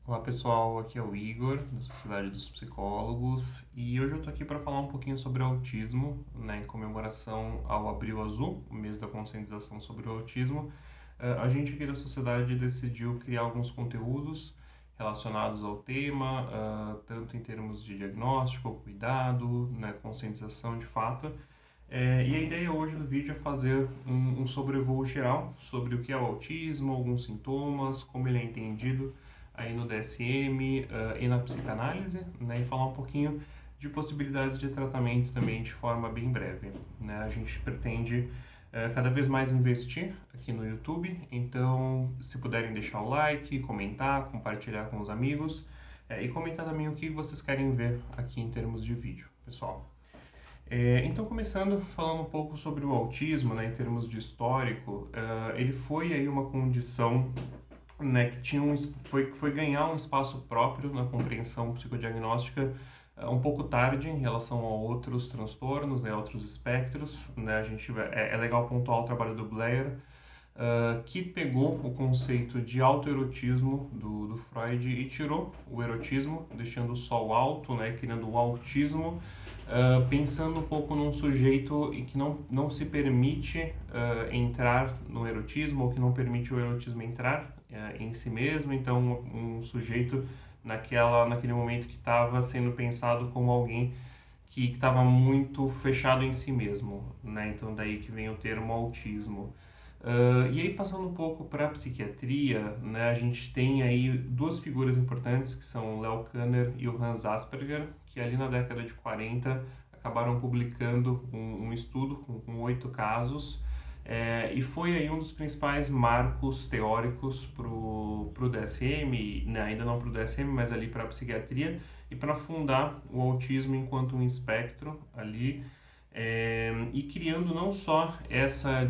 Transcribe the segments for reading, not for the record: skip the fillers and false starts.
Olá pessoal, aqui é o Igor, da Sociedade dos Psicólogos, e hoje eu tô aqui para falar um pouquinho sobre autismo, né, em comemoração ao Abril Azul, o mês da conscientização sobre o autismo. A gente aqui da sociedade decidiu criar alguns conteúdos relacionados ao tema, tanto em termos de diagnóstico, cuidado, né, conscientização de fato. E a ideia hoje do vídeo é fazer um sobrevoo geral sobre o que é o autismo, alguns sintomas, como ele é entendido aí no DSM, e na psicanálise, né, e falar um pouquinho de possibilidades de tratamento também de forma bem breve, né? A gente pretende cada vez mais investir aqui no YouTube, então se puderem deixar o like, comentar, compartilhar com os amigos, e comentar também o que vocês querem ver aqui em termos de vídeo, pessoal. Então, começando falando um pouco sobre o autismo, né, em termos de histórico, ele foi aí uma condição, né, que foi ganhar um espaço próprio na compreensão psicodiagnóstica um pouco tarde em relação a outros transtornos, né, outros espectros, né, é legal pontuar o trabalho do Blair, que pegou o conceito de autoerotismo do Freud e tirou o erotismo, deixando só o auto, né, criando o autismo, pensando um pouco num sujeito em que não se permite entrar no erotismo, ou que não permite o erotismo entrar em si mesmo. Então, um sujeito naquele momento que estava sendo pensado como alguém que estava muito fechado em si mesmo, né? Então, daí que vem o termo autismo. E aí, passando um pouco para a psiquiatria, né, a gente tem aí duas figuras importantes, que são o Leo Kanner e o Hans Asperger, que ali na década de 40 acabaram publicando um estudo com 8 casos, e foi aí um dos principais marcos teóricos para o DSM, né, ainda não para o DSM, mas ali para a psiquiatria, e para fundar o autismo enquanto um espectro ali, e criando não só essa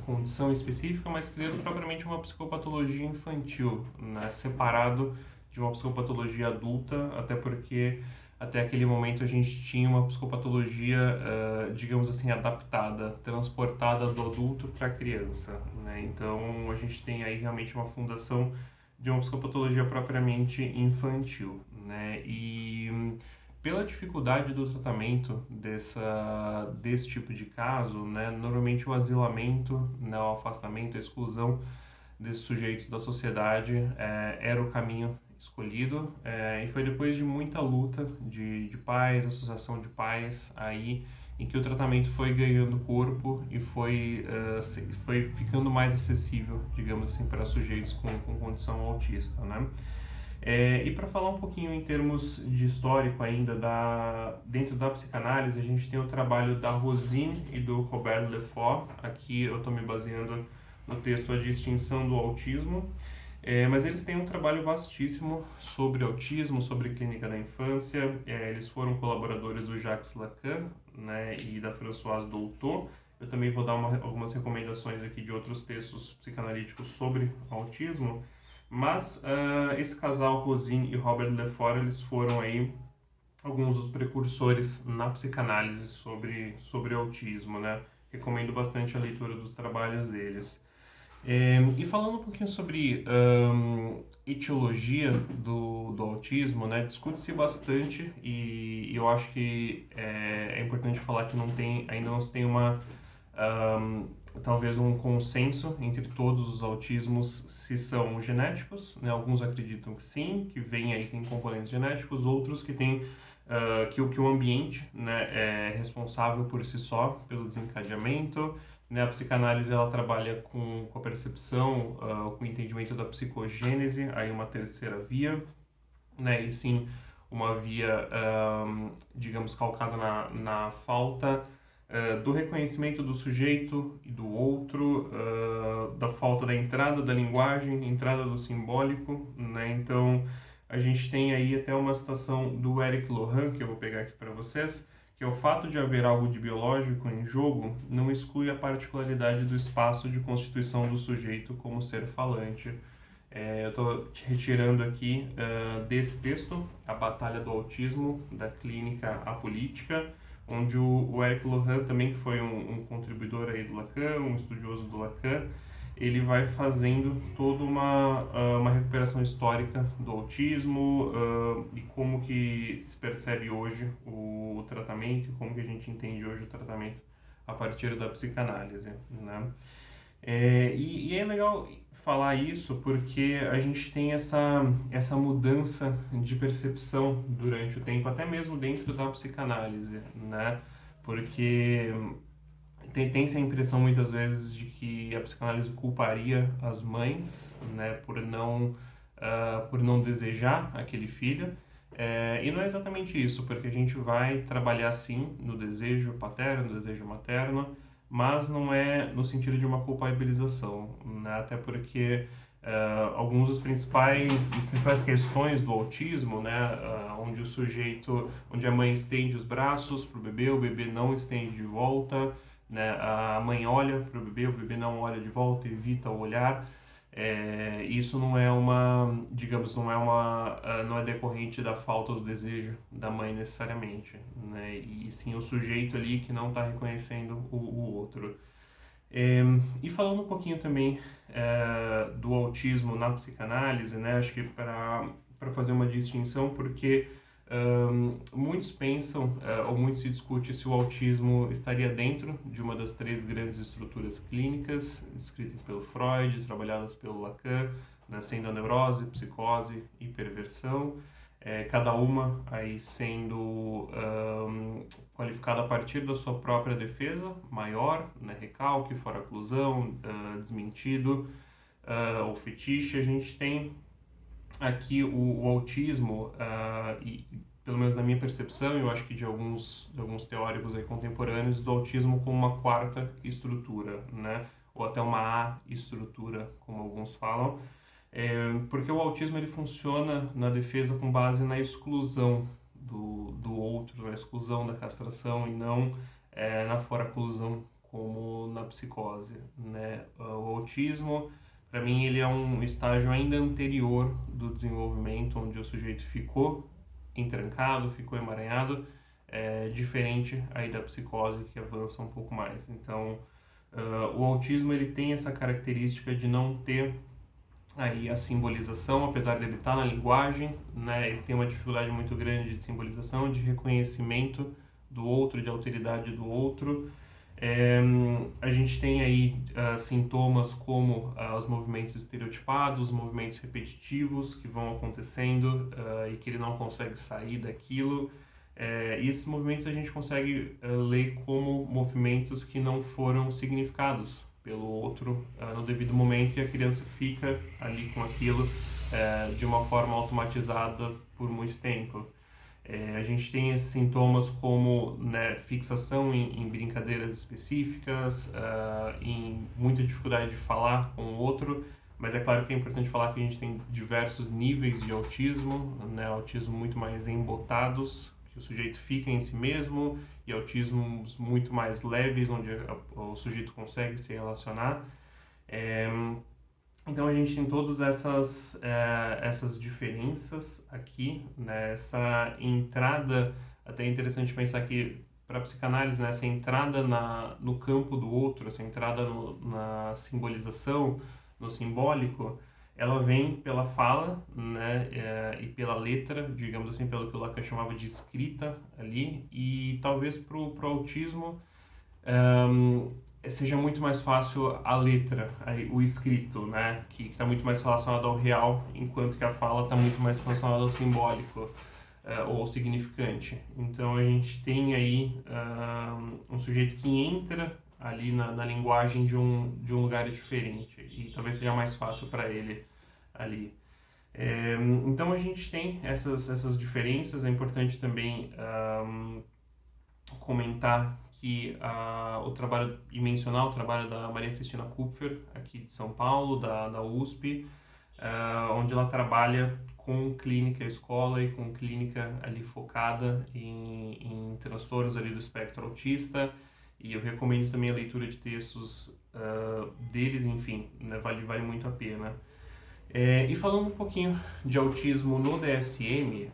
condição específica, mas criando propriamente uma psicopatologia infantil, né, separado de uma psicopatologia adulta, até porque até aquele momento a gente tinha uma psicopatologia, digamos assim, adaptada, transportada do adulto para a criança, né? Então a gente tem aí realmente uma fundação de uma psicopatologia propriamente infantil, né? E pela dificuldade do tratamento desse tipo de caso, né, normalmente o asilamento, né, o afastamento, a exclusão desses sujeitos da sociedade era o caminho escolhido, e foi depois de muita luta de pais, associação de pais, aí em que o tratamento foi ganhando corpo e foi ficando mais acessível, digamos assim, para sujeitos com condição autista, né? E para falar um pouquinho em termos de histórico ainda, dentro da psicanálise, a gente tem o trabalho da Rosine e do Robert Lefort. Aqui eu estou me baseando no texto A Distinção do Autismo, mas eles têm um trabalho vastíssimo sobre autismo, sobre clínica da infância. Eles foram colaboradores do Jacques Lacan, né, e da Françoise Dolto. Eu também vou dar algumas recomendações aqui de outros textos psicanalíticos sobre autismo. Mas esse casal, Rosine e Robert Lefort, eles foram aí alguns dos precursores na psicanálise sobre autismo, né? Recomendo bastante a leitura dos trabalhos deles. E falando um pouquinho sobre etiologia do autismo, né? Discute-se bastante e eu acho que é importante falar que ainda não se tem talvez um consenso entre todos os autismos se são genéticos, né? Alguns acreditam que sim, que tem componentes genéticos, outros que tem que o ambiente, né, é responsável por si só pelo desencadeamento, né? A psicanálise ela trabalha com a percepção, com o entendimento da psicogênese, aí uma terceira via, né? E sim, uma via, digamos, calcada na falta do reconhecimento do sujeito e do outro, da falta da entrada da linguagem, entrada do simbólico, né? Então, a gente tem aí até uma citação do Eric Lohan, que eu vou pegar aqui para vocês, que é o fato de haver algo de biológico em jogo não exclui a particularidade do espaço de constituição do sujeito como ser falante. Eu estou retirando aqui desse texto A Batalha do Autismo, da Clínica à Política, onde o Eric Lohan também, que foi um contribuidor aí do Lacan, um estudioso do Lacan, ele vai fazendo toda uma recuperação histórica do autismo, e como que se percebe hoje o tratamento, e como que a gente entende hoje o tratamento a partir da psicanálise, né? E é legal falar isso porque a gente tem essa mudança de percepção durante o tempo, até mesmo dentro da psicanálise, né? Porque tem-se a impressão muitas vezes de que a psicanálise culparia as mães, né, por não desejar aquele filho. E não é exatamente isso, porque a gente vai trabalhar sim no desejo paterno, no desejo materno, mas não é no sentido de uma culpabilização, né? Até porque alguns das principais questões do autismo, né, onde a mãe estende os braços para o bebê não estende de volta, né? A mãe olha para o bebê não olha de volta, evita o olhar. Isso não é digamos, não é decorrente da falta do desejo da mãe necessariamente, né? E sim o sujeito ali que não está reconhecendo o outro. E falando um pouquinho também do autismo na psicanálise, né? Acho que para fazer uma distinção, porque muitos pensam, ou muito se discute se o autismo estaria dentro de uma das três grandes estruturas clínicas descritas pelo Freud, trabalhadas pelo Lacan, né, sendo a neurose, psicose e perversão, cada uma aí sendo qualificada a partir da sua própria defesa maior, né, recalque, foraclusão, desmentido ou fetiche. A gente tem aqui o autismo, e pelo menos na minha percepção, eu acho que de alguns teóricos aí contemporâneos, do autismo como uma quarta estrutura, né? Ou até uma A-estrutura, como alguns falam, porque o autismo ele funciona na defesa com base na exclusão do outro, na exclusão da castração e não na foraclusão como na psicose, né? O autismo, para mim, ele é um estágio ainda anterior do desenvolvimento, onde o sujeito ficou entrancado, ficou emaranhado, diferente aí da psicose, que avança um pouco mais. Então, o autismo ele tem essa característica de não ter aí a simbolização, apesar dele estar na linguagem, né, ele tem uma dificuldade muito grande de simbolização, de reconhecimento do outro, de alteridade do outro. A gente tem aí sintomas como os movimentos estereotipados, movimentos repetitivos que vão acontecendo e que ele não consegue sair daquilo. E esses movimentos a gente consegue ler como movimentos que não foram significados pelo outro no devido momento, e a criança fica ali com aquilo de uma forma automatizada por muito tempo. A gente tem esses sintomas como, né, fixação em brincadeiras específicas, em muita dificuldade de falar com o outro, mas é claro que é importante falar que a gente tem diversos níveis de autismo, né, autismo muito mais embotados, que o sujeito fica em si mesmo, e autismos muito mais leves, onde o sujeito consegue se relacionar. Então a gente tem todas essas diferenças aqui, né? Essa entrada, até é interessante pensar que para a psicanálise, né, essa entrada no campo do outro, essa entrada na simbolização, no simbólico, ela vem pela fala, né, e pela letra, digamos assim, pelo que o Lacan chamava de escrita ali, e talvez para o autismo seja muito mais fácil a letra, o escrito, né, que está muito mais relacionado ao real, enquanto que a fala está muito mais relacionada ao simbólico ou ao significante. Então a gente tem aí um sujeito que entra ali na linguagem de um lugar diferente, e talvez seja mais fácil para ele ali. Então a gente tem essas diferenças. É importante também comentar que o trabalho, e mencionar o trabalho da Maria Cristina Kupfer, aqui de São Paulo, da USP, onde ela trabalha com clínica escola e com clínica ali focada em transtornos ali do espectro autista, e eu recomendo também a leitura de textos deles, enfim, né, vale muito a pena. E falando um pouquinho de autismo no DSM,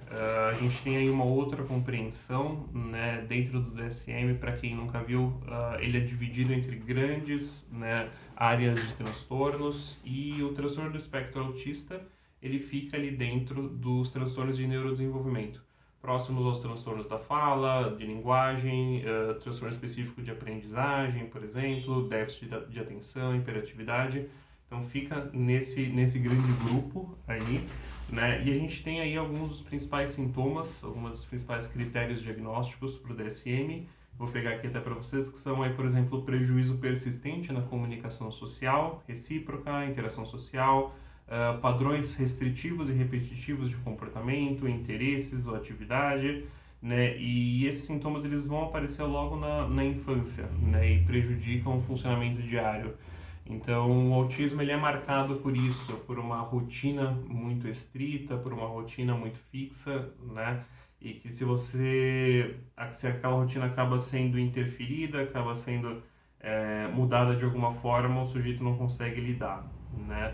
a gente tem aí uma outra compreensão, né, dentro do DSM. Para quem nunca viu, ele é dividido entre grandes, né, áreas de transtornos, e o transtorno do espectro autista, ele fica ali dentro dos transtornos de neurodesenvolvimento, próximos aos transtornos da fala, de linguagem, transtorno específico de aprendizagem, por exemplo, déficit de atenção, hiperatividade. Então fica nesse grande grupo aí, né? E a gente tem aí alguns dos principais sintomas, alguns dos principais critérios diagnósticos para o DSM. Vou pegar aqui até para vocês, que são aí, por exemplo, o prejuízo persistente na comunicação social, recíproca, interação social, padrões restritivos e repetitivos de comportamento, interesses ou atividade, né? E esses sintomas eles vão aparecer logo na infância, né? E prejudicam o funcionamento diário. Então, o autismo ele é marcado por isso, por uma rotina muito estrita, por uma rotina muito fixa, né? E que se aquela rotina acaba sendo interferida, acaba sendo mudada de alguma forma, o sujeito não consegue lidar, né?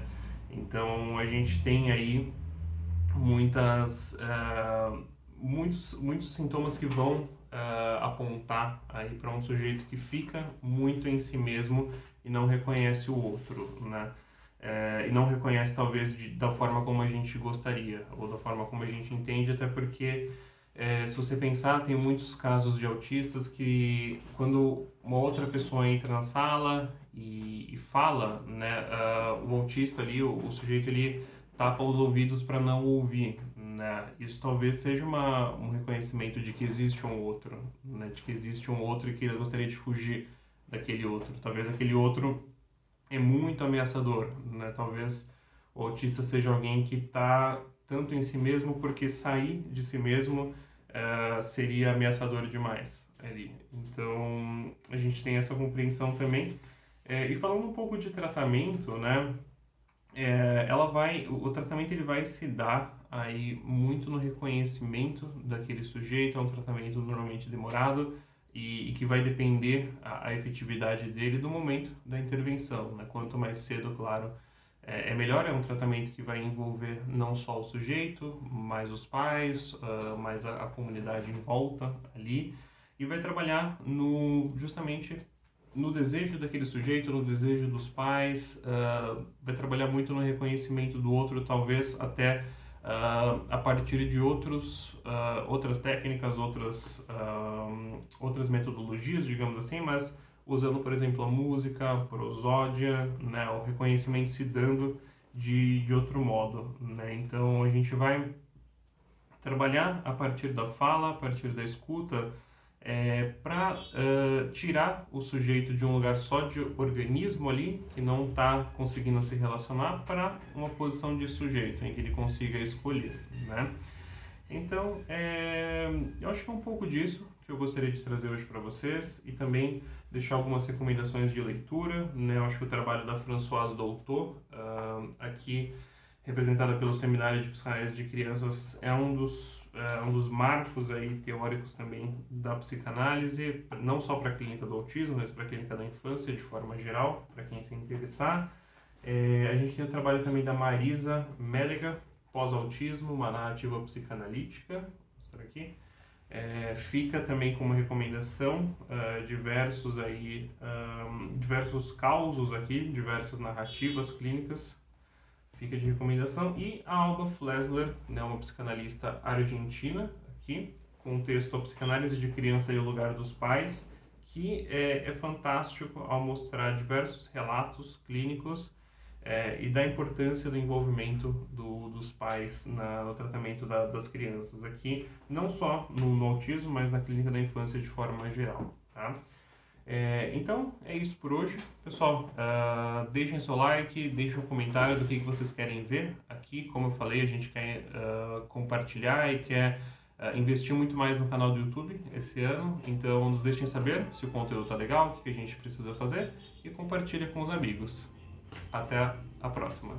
Então, a gente tem aí muitos sintomas que vão apontar aí para um sujeito que fica muito em si mesmo e não reconhece o outro, né? E não reconhece talvez da forma como a gente gostaria, ou da forma como a gente entende, até porque se você pensar, tem muitos casos de autistas que quando uma outra pessoa entra na sala e fala, né, o autista ali, o sujeito ele tapa os ouvidos para não ouvir, né? Isso talvez seja um reconhecimento de que existe um outro, né? De que existe um outro e que ele gostaria de fugir daquele outro. Talvez aquele outro é muito ameaçador, né? Talvez o autista seja alguém que está tanto em si mesmo porque sair de si mesmo seria ameaçador demais ali. Então a gente tem essa compreensão também. E falando um pouco de tratamento, né? O tratamento ele vai se dar aí muito no reconhecimento daquele sujeito. É um tratamento normalmente demorado e que vai depender a efetividade dele do momento da intervenção, né? Quanto mais cedo, claro, é melhor. É um tratamento que vai envolver não só o sujeito, mas os pais, mas a comunidade em volta ali, e vai trabalhar justamente no desejo daquele sujeito, no desejo dos pais, vai trabalhar muito no reconhecimento do outro, talvez até a partir de outras técnicas, outras metodologias, digamos assim, mas usando, por exemplo, a música, a prosódia, né, o reconhecimento se dando de outro modo, né? Então a gente vai trabalhar a partir da fala, a partir da escuta, para tirar o sujeito de um lugar só de organismo ali, que não está conseguindo se relacionar, para uma posição de sujeito, em que ele consiga escolher, né? Então, eu acho que é um pouco disso que eu gostaria de trazer hoje para vocês, e também deixar algumas recomendações de leitura, né? Eu acho que o trabalho da Françoise Dolto, aqui representada pelo Seminário de Psicanálise de Crianças, é um dos marcos aí teóricos também da psicanálise, não só para a clínica do autismo, mas para a clínica da infância de forma geral, para quem se interessar. A gente tem o trabalho também da Marisa Mélega, Pós-autismo, uma narrativa psicanalítica. Vou mostrar aqui. Fica também como recomendação diversos causos aqui, diversas narrativas clínicas. Fica de recomendação. E a Alba Flesler, né, uma psicanalista argentina, aqui, com o texto A Psicanálise de Criança e o Lugar dos Pais, que é fantástico ao mostrar diversos relatos clínicos e da importância do envolvimento dos pais no tratamento das crianças aqui, não só no autismo, mas na clínica da infância de forma geral, tá? Então, é isso por hoje. Pessoal, deixem seu like, deixem um comentário do que vocês querem ver aqui. Como eu falei, a gente quer compartilhar e quer investir muito mais no canal do YouTube esse ano. Então, nos deixem saber se o conteúdo tá legal, o que a gente precisa fazer, e compartilha com os amigos. Até a próxima!